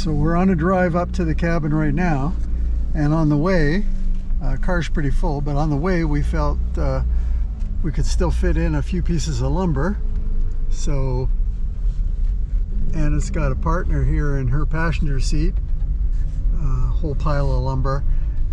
So we're on a drive up to the cabin right now, and on the way, car's pretty full, but on the way we felt we could still fit in a few pieces of lumber. So Anna's got a partner here in her passenger seat, a whole pile of lumber.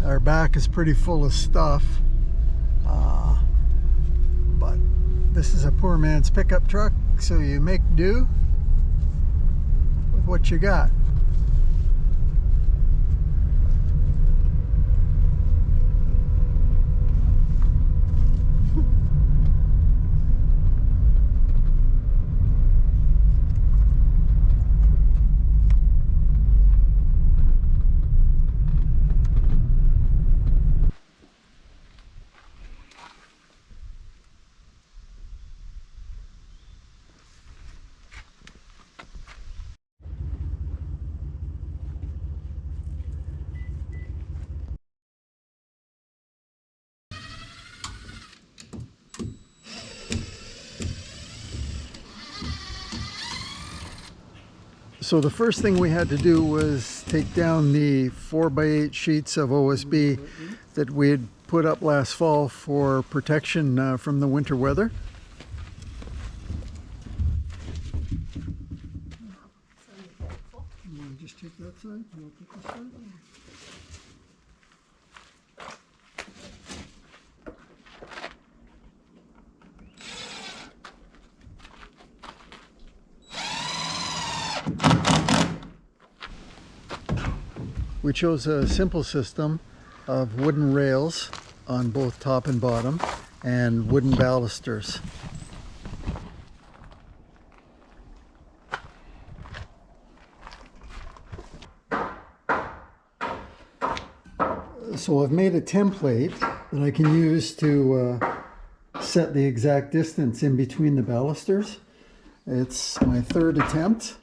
Our back is pretty full of stuff, but this is a poor man's pickup truck, so you make do with what you got. So the first thing we had to do was take down the 4x8 sheets of OSB that we had put up last fall for protection from the winter weather. You want to just take that side? You want to take this side? We chose a simple system of wooden rails on both top and bottom and wooden balusters. So I've made a template that I can use to set the exact distance in between the balusters. It's my third attempt.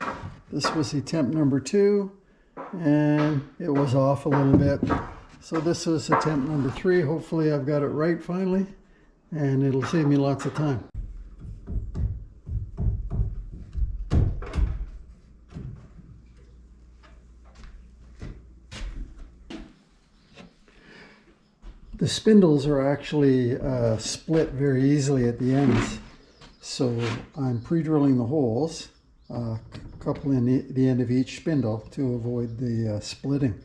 This was attempt number 2. And it was off a little bit. So this is attempt number 3. Hopefully I've got it right finally, and it'll save me lots of time. The spindles are actually split very easily at the ends, so I'm pre-drilling the holes, a couple in the end of each spindle to avoid the splitting.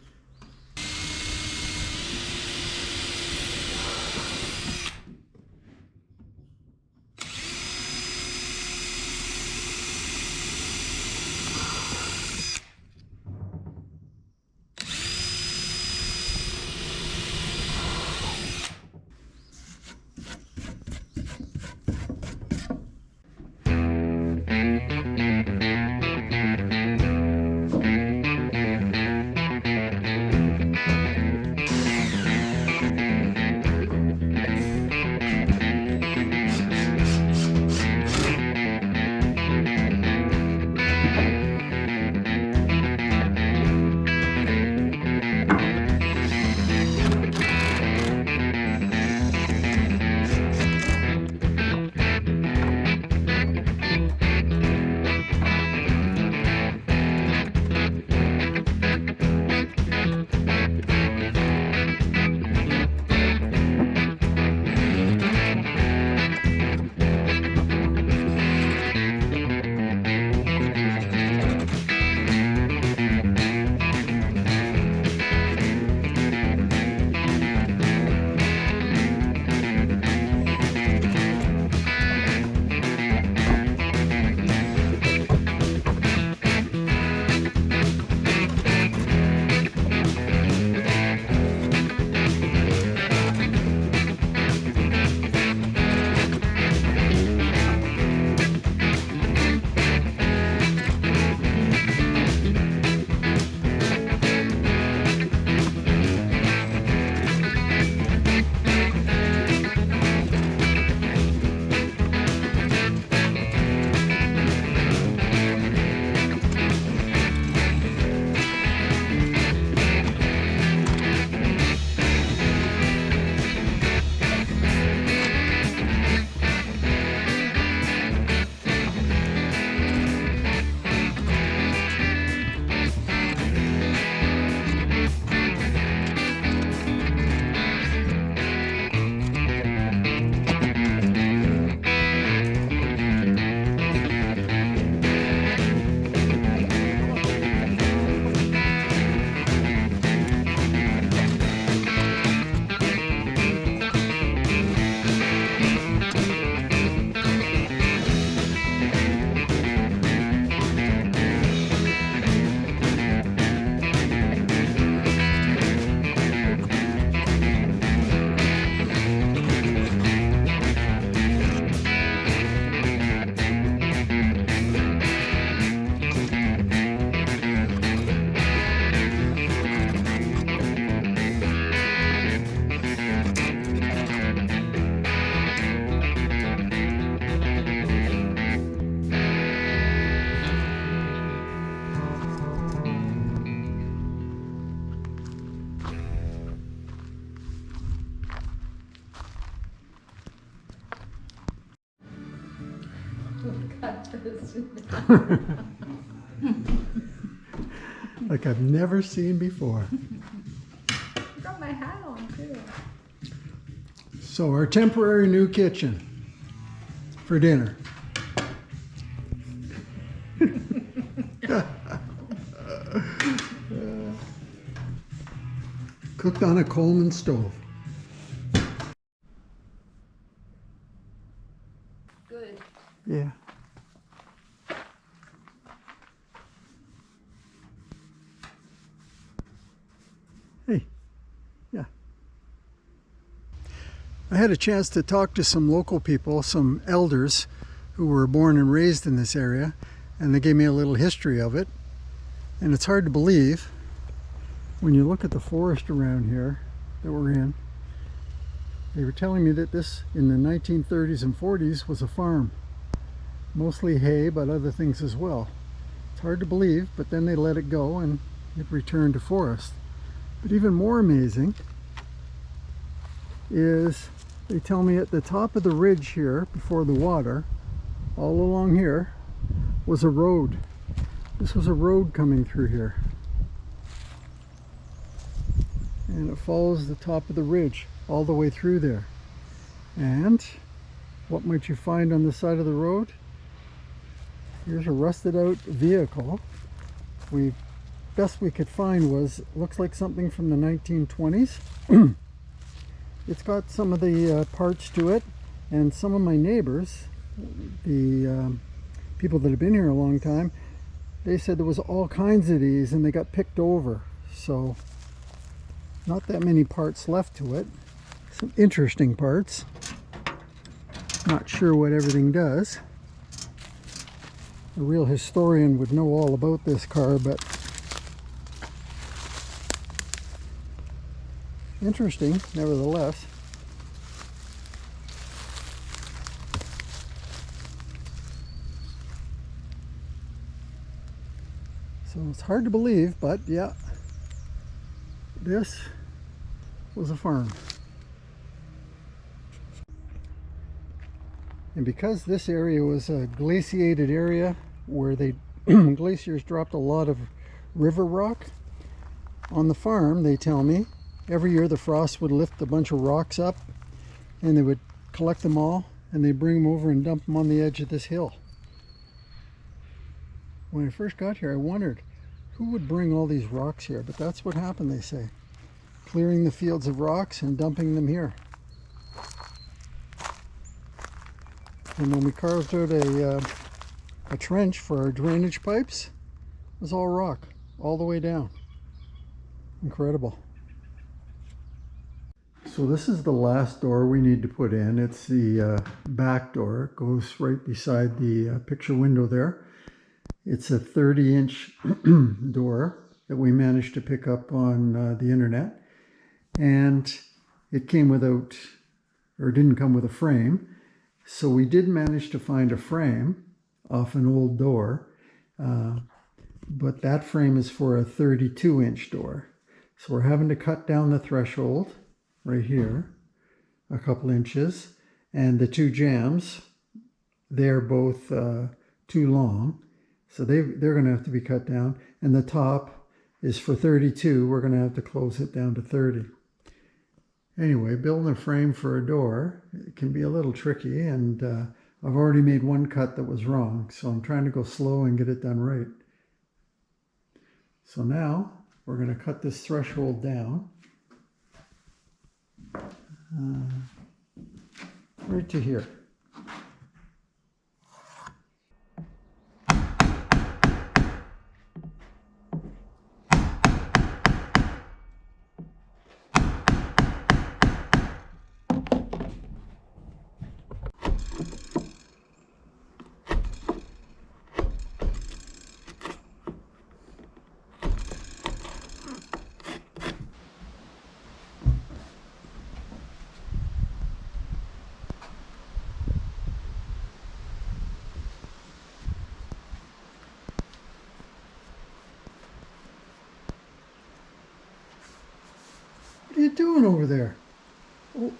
Like I've never seen before. I got my hat on too. So our temporary new kitchen for dinner. Cooked on a Coleman stove. Good. Yeah. Hey, yeah. I had a chance to talk to some local people, some elders who were born and raised in this area, and they gave me a little history of it. And it's hard to believe when you look at the forest around here that we're in. They were telling me that this, in the 1930s and 40s, was a farm. Mostly hay, but other things as well. It's hard to believe, but then they let it go and it returned to forest. But even more amazing is they tell me at the top of the ridge here, before the water, all along here, was a road. This was a road coming through here. And it follows the top of the ridge all the way through there. And what might you find on the side of the road? Here's a rusted out vehicle. Best we could find was, looks like something from the 1920s. It's got some of the parts to it, and some of my neighbors, the people that have been here a long time, they said there was all kinds of these and they got picked over. So not that many parts left to it. Some interesting parts. Not sure what everything does. A real historian would know all about this car, but interesting nevertheless. So it's hard to believe, but yeah, this was a farm. And because this area was a glaciated area where they glaciers dropped a lot of river rock, on the farm, they tell me, every year the frost would lift a bunch of rocks up and they would collect them all and they bring them over and dump them on the edge of this hill. When I first got here, I wondered who would bring all these rocks here, but that's what happened, they say. Clearing the fields of rocks and dumping them here. And when we carved out a trench for our drainage pipes, it was all rock, all the way down. Incredible. So this is the last door we need to put in. It's the back door. It goes right beside the picture window there. It's a 30-inch door that we managed to pick up on the internet. And it came without, or didn't come with a frame. So we did manage to find a frame off an old door. But that frame is for a 32-inch door. So we're having to cut down the threshold right here a couple inches, and the two jambs, they're both too long, so they're going to have to be cut down, and the top is for 32. We're going to have to close it down to 30. Anyway, building a frame for a door, it can be a little tricky, and I've already made one cut that was wrong, so I'm trying to go slow and get it done right. So now we're going to cut this threshold down right to here. What are you doing over there? Oh.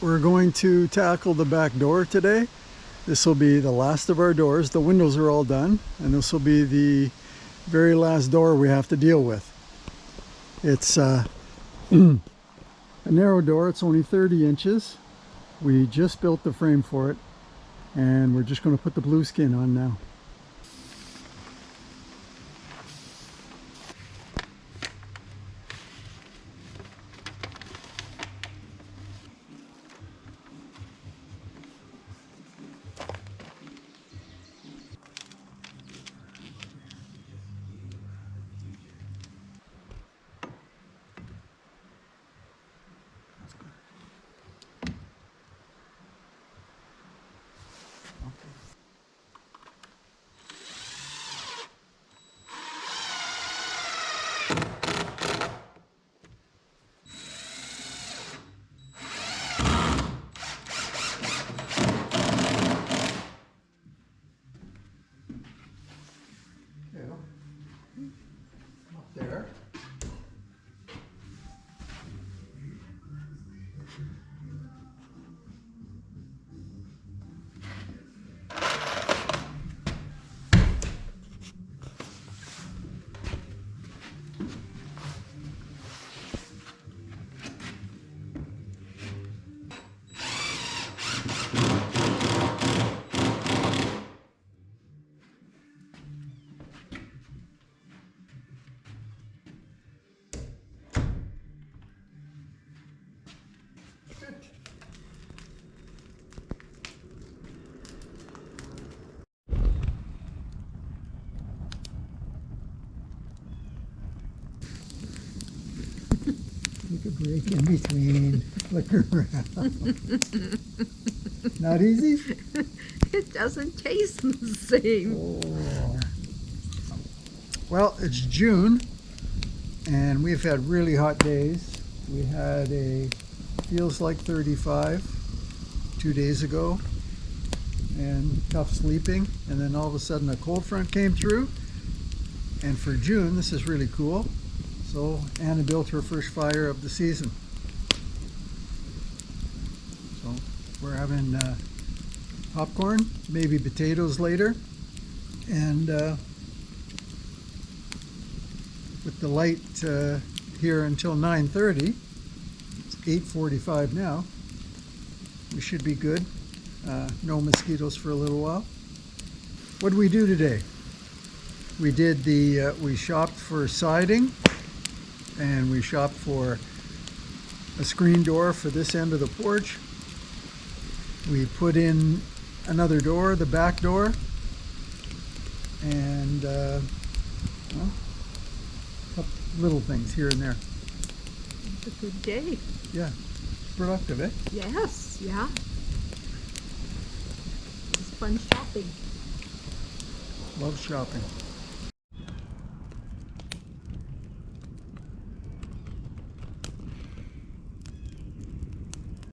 we're going to tackle the back door today. This will be the last of our doors. The windows are all done, and this will be the very last door we have to deal with. It's a narrow door. It's only 30 inches. We just built the frame for it, and we're just going to put the blue skin on now. Up there. Take a break in between. Look around. Not easy? It doesn't taste the same. Oh. Well, it's June, and we've had really hot days. We had feels like 35 2 days ago, and tough sleeping, and then all of a sudden a cold front came through, and for June this is really cool. So Anna built her first fire of the season. So we're having popcorn, maybe potatoes later, and with the light here until 9:30, it's 8:45 now, we should be good. No mosquitoes for a little while. What did we do today? We did we shopped for siding, and we shopped for a screen door for this end of the porch. We put in another door, the back door, and well, little things here and there. It's a good day. Yeah, productive, eh? Yes, yeah. It's fun shopping. Love shopping.